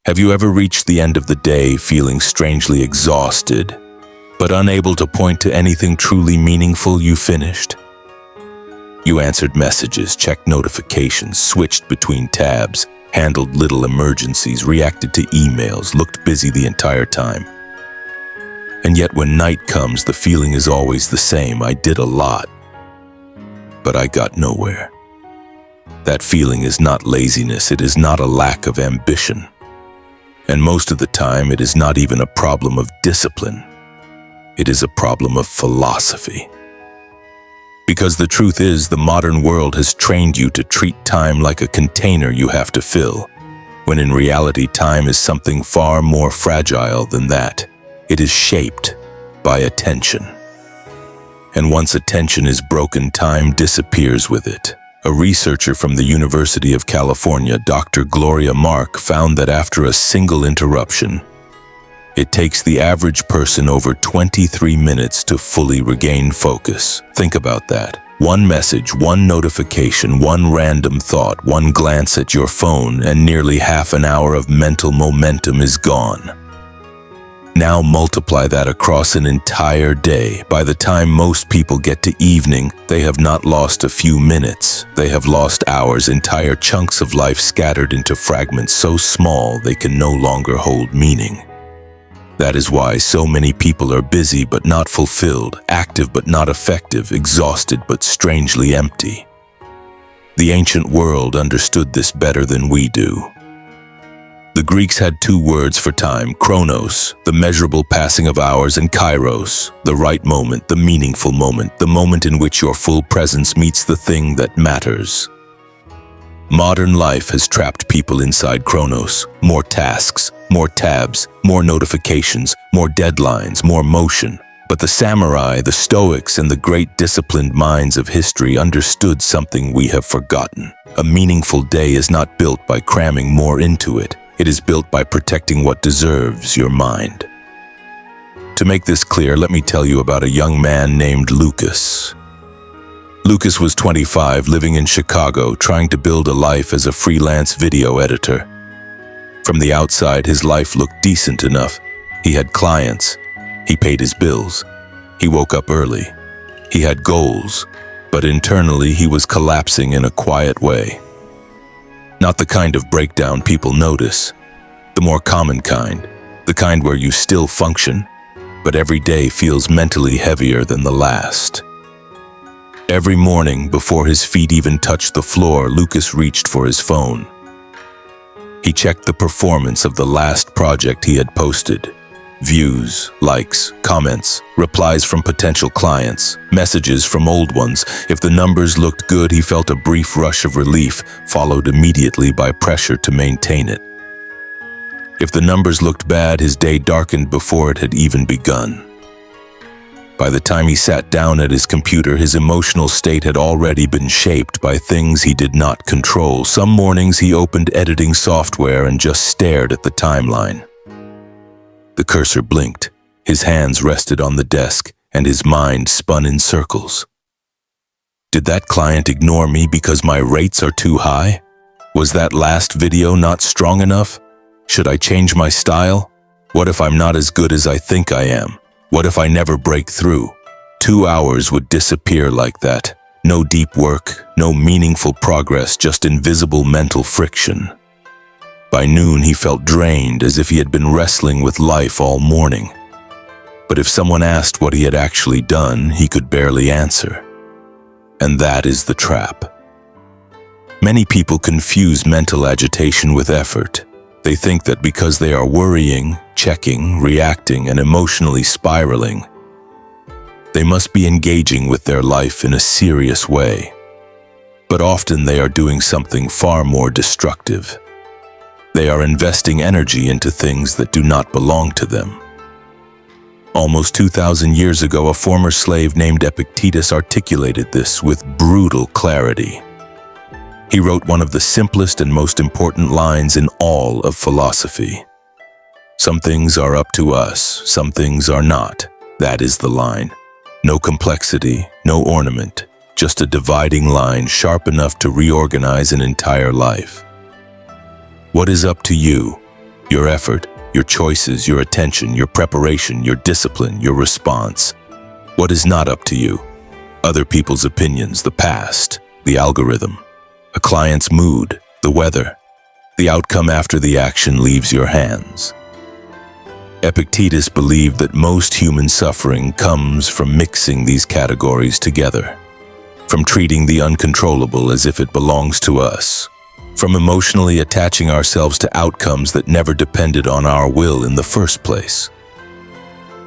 Have you ever reached the end of the day feeling strangely exhausted, but unable to point to anything truly meaningful you finished? You answered messages, checked notifications, switched between tabs, handled little emergencies, reacted to emails, looked busy the entire time. And yet when night comes, the feeling is always the same. I did a lot, but I got nowhere. That feeling is not laziness, it is not a lack of ambition. And most of the time, it is not even a problem of discipline. It is a problem of philosophy. Because the truth is, the modern world has trained you to treat time like a container you have to fill, when in reality time is something far more fragile than that. It is shaped by attention. And once attention is broken, time disappears with it. A researcher from the University of California, Dr. Gloria Mark, found that after a single interruption, it takes the average person over 23 minutes to fully regain focus. Think about that. One message, one notification, one random thought, one glance at your phone, and nearly half an hour of mental momentum is gone. Now multiply that across an entire day. By the time most people get to evening, they have not lost a few minutes. They have lost hours, entire chunks of life scattered into fragments so small they can no longer hold meaning. That is why so many people are busy but not fulfilled, active but not effective, exhausted but strangely empty. The ancient world understood this better than we do. The Greeks had two words for time: chronos, the measurable passing of hours, and kairos, the right moment, the meaningful moment, the moment in which your full presence meets the thing that matters. Modern life has trapped people inside chronos. More tasks, more tabs, more notifications, more deadlines, more motion. But the samurai, the Stoics, and the great disciplined minds of history understood something we have forgotten. A meaningful day is not built by cramming more into it. It is built by protecting what deserves your mind. To make this clear, let me tell you about a young man named Lucas. Lucas was 25, living in Chicago, trying to build a life as a freelance video editor. From the outside, his life looked decent enough. He had clients. He paid his bills. He woke up early. He had goals, but internally he was collapsing in a quiet way. Not the kind of breakdown people notice, the more common kind, the kind where you still function, but every day feels mentally heavier than the last. Every morning, before his feet even touched the floor, Lucas reached for his phone. He checked the performance of the last project he had posted. Views, likes, comments, replies from potential clients, messages from old ones. If the numbers looked good, he felt a brief rush of relief, followed immediately by pressure to maintain it. If the numbers looked bad, his day darkened before it had even begun. By the time he sat down at his computer, his emotional state had already been shaped by things he did not control. Some mornings he opened editing software and just stared at the timeline. The cursor blinked, his hands rested on the desk, and his mind spun in circles. Did that client ignore me because my rates are too high? Was that last video not strong enough? Should I change my style? What if I'm not as good as I think I am? What if I never break through? 2 hours would disappear like that. No deep work, no meaningful progress, just invisible mental friction. By noon, he felt drained, as if he had been wrestling with life all morning. But if someone asked what he had actually done, he could barely answer. And that is the trap. Many people confuse mental agitation with effort. They think that because they are worrying, checking, reacting, and emotionally spiraling, they must be engaging with their life in a serious way. But often they are doing something far more destructive. They are investing energy into things that do not belong to them. Almost 2,000 years ago, a former slave named Epictetus articulated this with brutal clarity. He wrote one of the simplest and most important lines in all of philosophy. Some things are up to us, some things are not. That is the line. No complexity, no ornament, just a dividing line sharp enough to reorganize an entire life. What is up to you? Your effort, your choices, your attention, your preparation, your discipline, your response. What is not up to you? Other people's opinions, the past, the algorithm, a client's mood, the weather. The outcome after the action leaves your hands. Epictetus believed that most human suffering comes from mixing these categories together, from treating the uncontrollable as if it belongs to us, from emotionally attaching ourselves to outcomes that never depended on our will in the first place.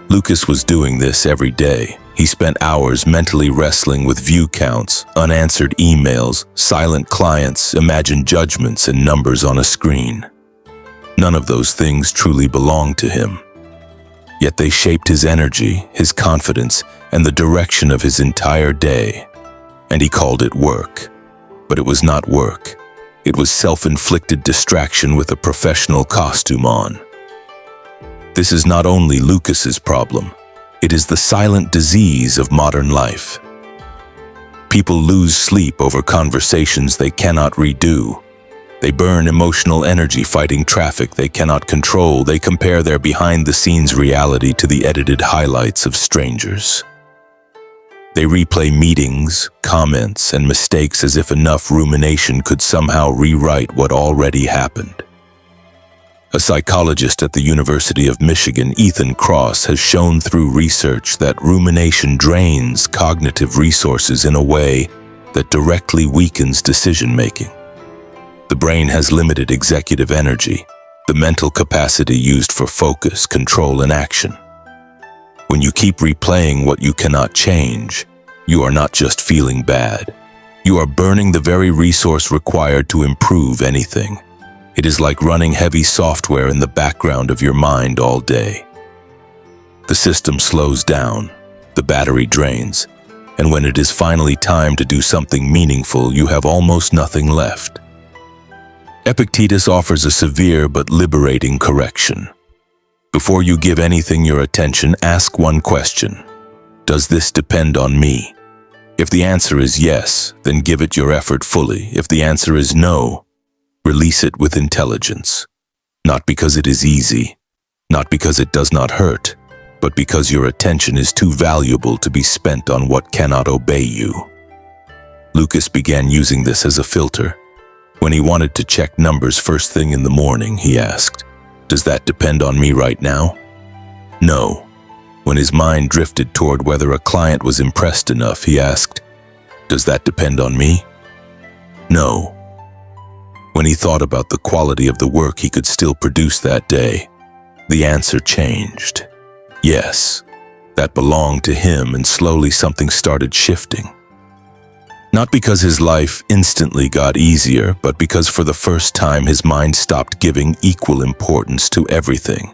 Lucas was doing this every day. He spent hours mentally wrestling with view counts, unanswered emails, silent clients, imagined judgments, and numbers on a screen. None of those things truly belonged to him. Yet they shaped his energy, his confidence, and the direction of his entire day. And he called it work. But it was not work. It was self-inflicted distraction with a professional costume on. This is not only Lucas's problem. It is the silent disease of modern life. People lose sleep over conversations they cannot redo. They burn emotional energy fighting traffic they cannot control. They compare their behind-the-scenes reality to the edited highlights of strangers. They replay meetings, comments, and mistakes as if enough rumination could somehow rewrite what already happened. A psychologist at the University of Michigan, Ethan Cross, has shown through research that rumination drains cognitive resources in a way that directly weakens decision-making. The brain has limited executive energy, the mental capacity used for focus, control, and action. When you keep replaying what you cannot change, you are not just feeling bad. You are burning the very resource required to improve anything. It is like running heavy software in the background of your mind all day. The system slows down, the battery drains, and when it is finally time to do something meaningful, you have almost nothing left. Epictetus offers a severe but liberating correction. Before you give anything your attention, ask one question. Does this depend on me? If the answer is yes, then give it your effort fully. If the answer is no, release it with intelligence. Not because it is easy, not because it does not hurt, but because your attention is too valuable to be spent on what cannot obey you. Lucas began using this as a filter. When he wanted to check numbers first thing in the morning, he asked, "Does that depend on me right now?" No. When his mind drifted toward whether a client was impressed enough, he asked, "Does that depend on me?" No. When he thought about the quality of the work he could still produce that day, the answer changed. Yes, that belonged to him, and slowly something started shifting. Not because his life instantly got easier, but because for the first time his mind stopped giving equal importance to everything.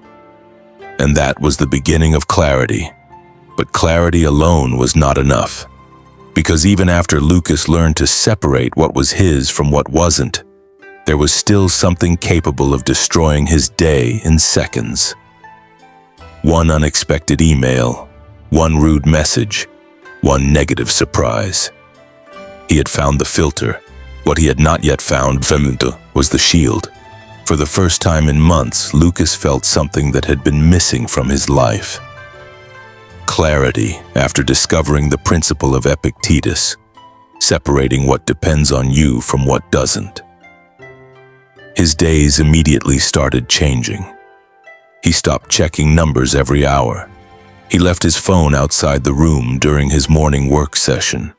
And that was the beginning of clarity. But clarity alone was not enough. Because even after Lucas learned to separate what was his from what wasn't, there was still something capable of destroying his day in seconds. One unexpected email, one rude message, one negative surprise. He had found the filter. What he had not yet found was the shield. For the first time in months, Lucas felt something that had been missing from his life. Clarity, after discovering the principle of Epictetus, separating what depends on you from what doesn't. His days immediately started changing. He stopped checking numbers every hour. He left his phone outside the room during his morning work session.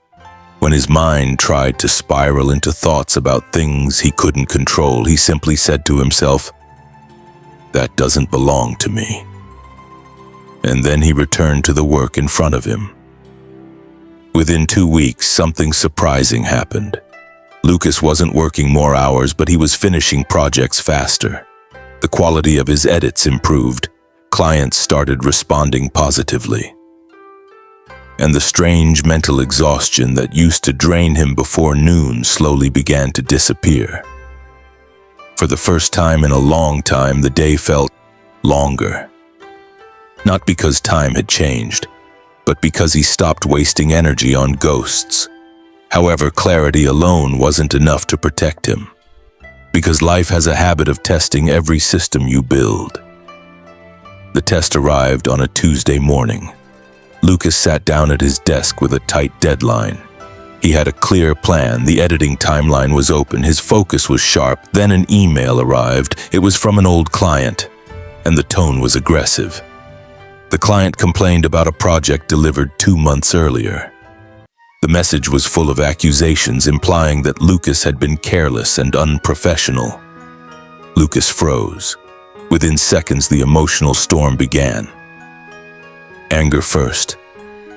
When his mind tried to spiral into thoughts about things he couldn't control, he simply said to himself, "That doesn't belong to me." And then he returned to the work in front of him. Within 2 weeks, something surprising happened. Lucas wasn't working more hours, but he was finishing projects faster. The quality of his edits improved. Clients started responding positively. And the strange mental exhaustion that used to drain him before noon slowly began to disappear. For the first time in a long time, the day felt longer. Not because time had changed, but because he stopped wasting energy on ghosts. However, clarity alone wasn't enough to protect him. Because life has a habit of testing every system you build. The test arrived on a Tuesday morning. Lucas sat down at his desk with a tight deadline. He had a clear plan, the editing timeline was open, his focus was sharp. Then an email arrived. It was from an old client, and the tone was aggressive. The client complained about a project delivered 2 months earlier. The message was full of accusations implying that Lucas had been careless and unprofessional. Lucas froze. Within seconds, the emotional storm began. Anger first,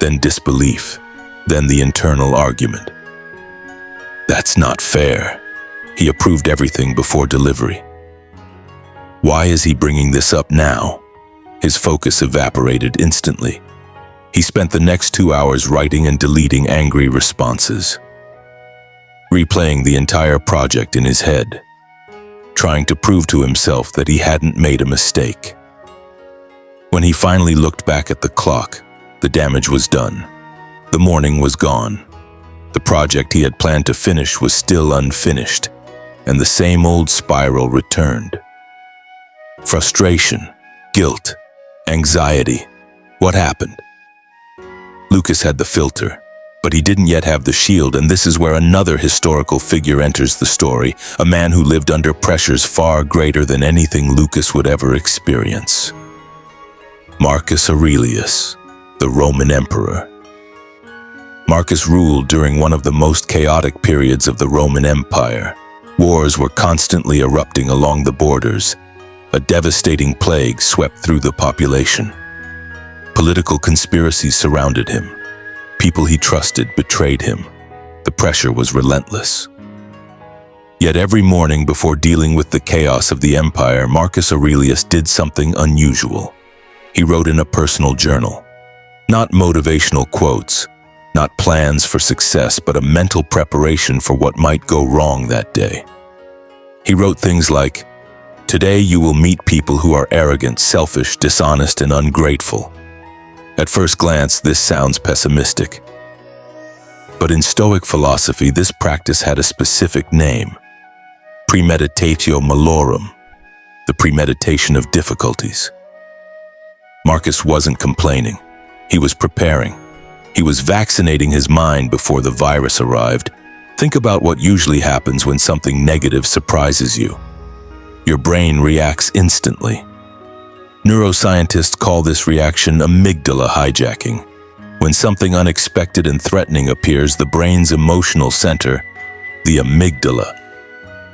then disbelief, then the internal argument. That's not fair. He approved everything before delivery. Why is he bringing this up now? His focus evaporated instantly. He spent the next 2 hours writing and deleting angry responses, replaying the entire project in his head, trying to prove to himself that he hadn't made a mistake. When he finally looked back at the clock, the damage was done. The morning was gone. The project he had planned to finish was still unfinished, and the same old spiral returned. Frustration, guilt, anxiety. What happened? Lucas had the filter, but he didn't yet have the shield, and this is where another historical figure enters the story, a man who lived under pressures far greater than anything Lucas would ever experience. Marcus Aurelius, the Roman emperor. Marcus ruled during one of the most chaotic periods of the Roman Empire. Wars were constantly erupting along the borders. A devastating plague swept through the population. Political conspiracies surrounded him. People he trusted betrayed him. The pressure was relentless. Yet every morning before dealing with the chaos of the empire, Marcus Aurelius did something unusual. He wrote in a personal journal. Not motivational quotes, not plans for success, but a mental preparation for what might go wrong that day. He wrote things like, "Today you will meet people who are arrogant, selfish, dishonest, and ungrateful." At first glance, this sounds pessimistic. But in Stoic philosophy, this practice had a specific name: premeditatio malorum, the premeditation of difficulties. Marcus wasn't complaining. He was preparing. He was vaccinating his mind before the virus arrived. Think about what usually happens when something negative surprises you. Your brain reacts instantly. Neuroscientists call this reaction amygdala hijacking. When something unexpected and threatening appears, the brain's emotional center, the amygdala,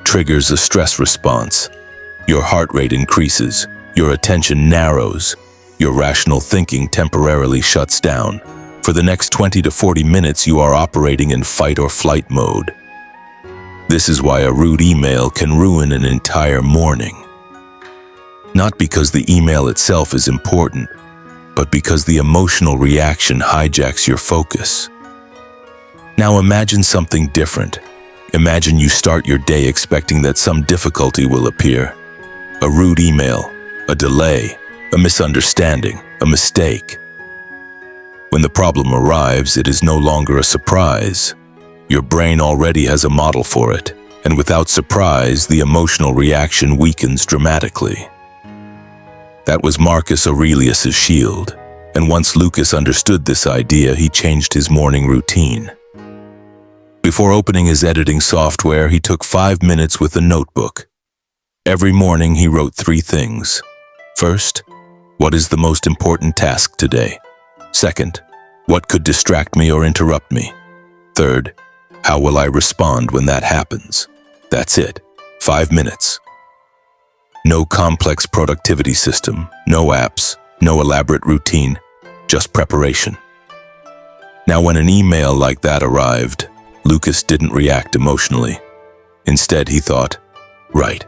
triggers a stress response. Your heart rate increases, your attention narrows, your rational thinking temporarily shuts down. For the next 20 to 40 minutes, you are operating in fight or flight mode. This is why a rude email can ruin an entire morning. Not because the email itself is important, but because the emotional reaction hijacks your focus. Now imagine something different. Imagine you start your day expecting that some difficulty will appear. A rude email, a delay, a misunderstanding, a mistake. When the problem arrives, it is no longer a surprise. Your brain already has a model for it, and without surprise, the emotional reaction weakens dramatically. That was Marcus Aurelius's shield, and once Lucas understood this idea, he changed his morning routine. Before opening his editing software, he took 5 minutes with a notebook. Every morning, he wrote 3 things. First, what is the most important task today? Second, what could distract me or interrupt me? Third, how will I respond when that happens? That's it. 5 minutes. No complex productivity system, no apps, no elaborate routine, just preparation. Now, when an email like that arrived, Lucas didn't react emotionally. Instead, he thought, right,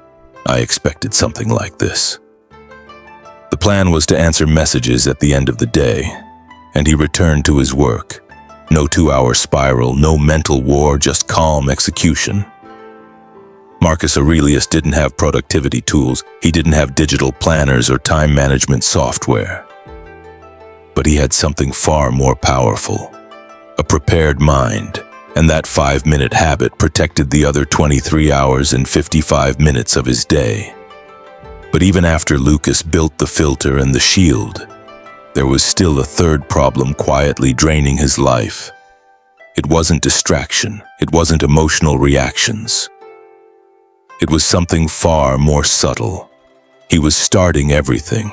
I expected something like this. The plan was to answer messages at the end of the day, and he returned to his work. No 2-hour spiral, no mental war, just calm execution. Marcus Aurelius didn't have productivity tools. He didn't have digital planners or time management software. But he had something far more powerful: a prepared mind And that 5-minute habit protected the other 23 hours and 55 minutes of his day. But even after Lucas built the filter and the shield, there was still a third problem quietly draining his life. It wasn't distraction, it wasn't emotional reactions. It was something far more subtle. He was starting everything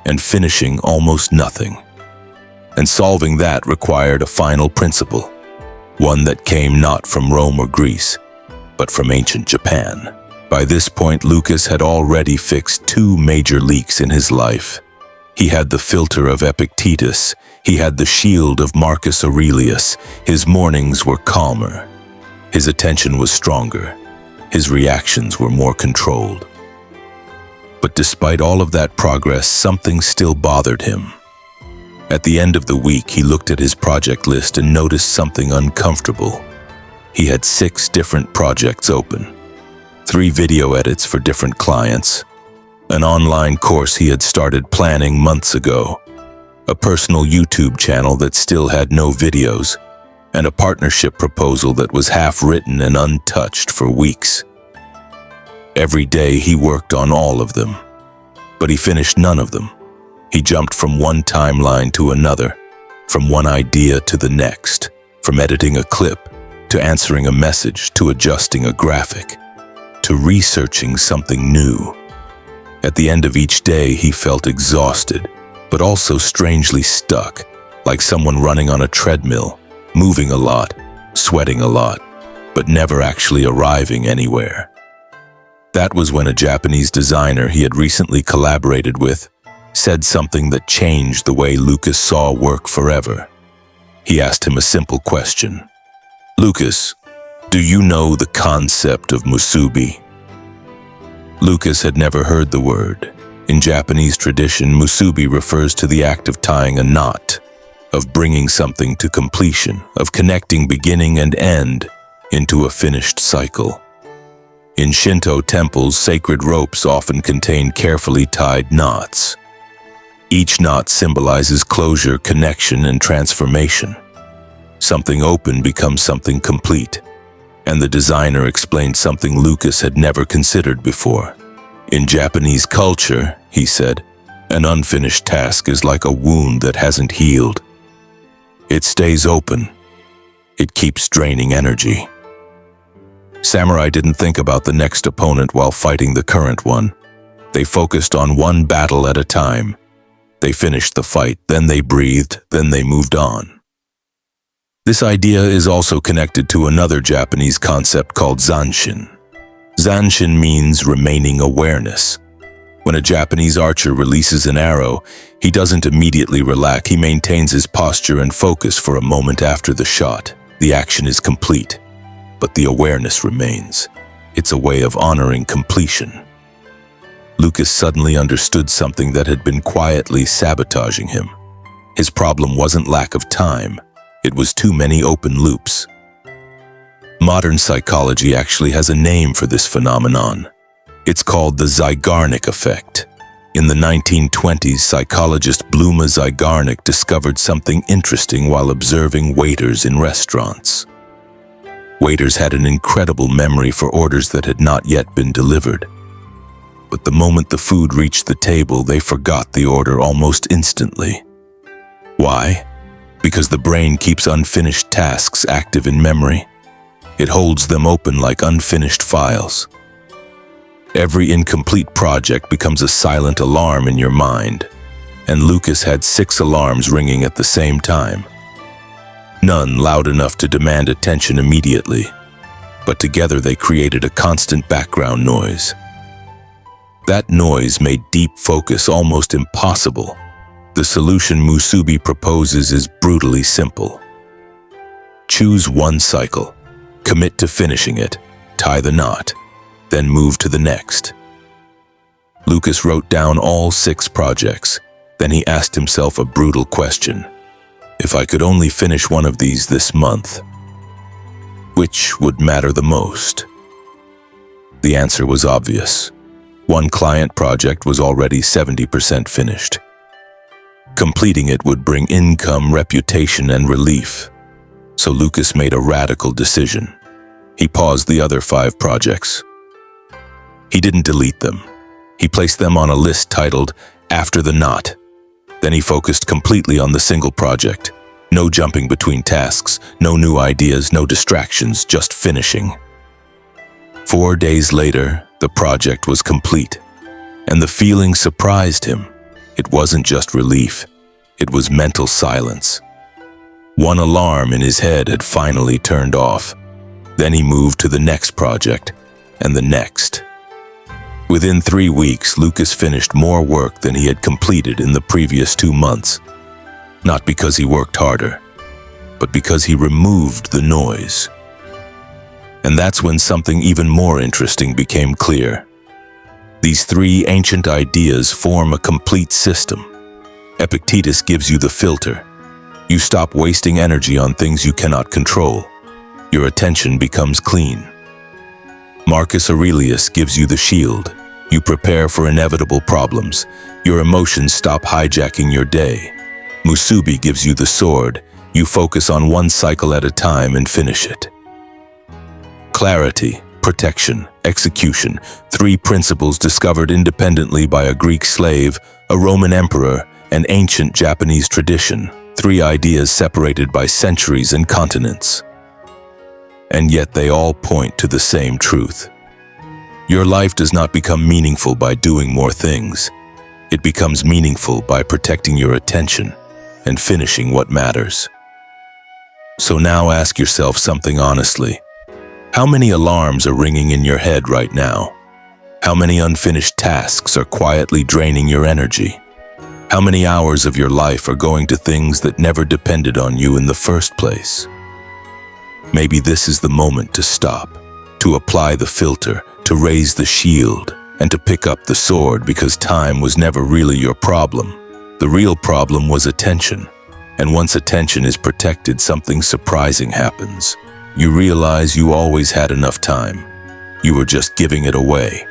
and finishing almost nothing. And solving that required a final principle, one that came not from Rome or Greece, but from ancient Japan. By this point, Lucas had already fixed 2 major leaks in his life. He had the filter of Epictetus, he had the shield of Marcus Aurelius. His mornings were calmer, his attention was stronger, his reactions were more controlled. But despite all of that progress, something still bothered him. At the end of the week, he looked at his project list and noticed something uncomfortable. He had 6 different projects open, 3 video edits for different clients, an online course he had started planning months ago, a personal YouTube channel that still had no videos, and a partnership proposal that was half-written and untouched for weeks. Every day he worked on all of them, but he finished none of them. He jumped from one timeline to another, from one idea to the next, from editing a clip, to answering a message, to adjusting a graphic, to researching something new. At the end of each day, he felt exhausted, but also strangely stuck, like someone running on a treadmill, moving a lot, sweating a lot, but never actually arriving anywhere. That was when a Japanese designer he had recently collaborated with said something that changed the way Lucas saw work forever. He asked him a simple question. "Lucas, do you know the concept of musubi?" Lucas had never heard the word. In Japanese tradition, musubi refers to the act of tying a knot, of bringing something to completion, of connecting beginning and end into a finished cycle. In Shinto temples, sacred ropes often contain carefully tied knots. Each knot symbolizes closure, connection, and transformation. Something open becomes something complete, and the designer explained something Lucas had never considered before. In Japanese culture, he said, an unfinished task is like a wound that hasn't healed. It stays open. It keeps draining energy. Samurai didn't think about the next opponent while fighting the current one. They focused on one battle at a time. They finished the fight, then they breathed, then they moved on. This idea is also connected to another Japanese concept called zanshin. Zanshin means remaining awareness. When a Japanese archer releases an arrow, he doesn't immediately relax. He maintains his posture and focus for a moment after the shot. The action is complete, but the awareness remains. It's a way of honoring completion. Lucas suddenly understood something that had been quietly sabotaging him. His problem wasn't lack of time. It was too many open loops. Modern psychology actually has a name for this phenomenon. It's called the Zeigarnik effect. In the 1920s, psychologist Bluma Zeigarnik discovered something interesting while observing waiters in restaurants. Waiters had an incredible memory for orders that had not yet been delivered. But the moment the food reached the table, they forgot the order almost instantly. Why? Because the brain keeps unfinished tasks active in memory. It holds them open like unfinished files. Every incomplete project becomes a silent alarm in your mind, and Lucas had 6 alarms ringing at the same time. None loud enough to demand attention immediately, but together they created a constant background noise. That noise made deep focus almost impossible. The solution Musubi proposes is brutally simple. Choose one cycle, commit to finishing it, tie the knot, then move to the next. Lucas wrote down all 6 projects. Then he asked himself a brutal question. If I could only finish one of these this month, which would matter the most? The answer was obvious. One client project was already 70% finished. Completing it would bring income, reputation, and relief. So Lucas made a radical decision. He paused the other 5 projects. He didn't delete them. He placed them on a list titled, After the Knot. Then he focused completely on the single project. No jumping between tasks, no new ideas, no distractions, just finishing. 4 days later, the project was complete. And the feeling surprised him. It wasn't just relief. It was mental silence. One alarm in his head had finally turned off. Then he moved to the next project, and the next. Within 3 weeks, Lucas finished more work than he had completed in the previous 2 months. Not because he worked harder, but because he removed the noise. And that's when something even more interesting became clear. These 3 ancient ideas form a complete system. Epictetus gives you the filter. You stop wasting energy on things you cannot control. Your attention becomes clean. Marcus Aurelius gives you the shield. You prepare for inevitable problems. Your emotions stop hijacking your day. Musubi gives you the sword. You focus on one cycle at a time and finish it. Clarity, protection, execution, 3 principles discovered independently by a Greek slave, a Roman emperor, and ancient Japanese tradition. 3 ideas separated by centuries and continents. And yet they all point to the same truth. Your life does not become meaningful by doing more things. It becomes meaningful by protecting your attention and finishing what matters. So now ask yourself something honestly. How many alarms are ringing in your head right now? How many unfinished tasks are quietly draining your energy? How many hours of your life are going to things that never depended on you in the first place? Maybe this is the moment to stop, to apply the filter, to raise the shield, and to pick up the sword, because time was never really your problem. The real problem was attention. And once attention is protected, something surprising happens. You realize you always had enough time. You were just giving it away.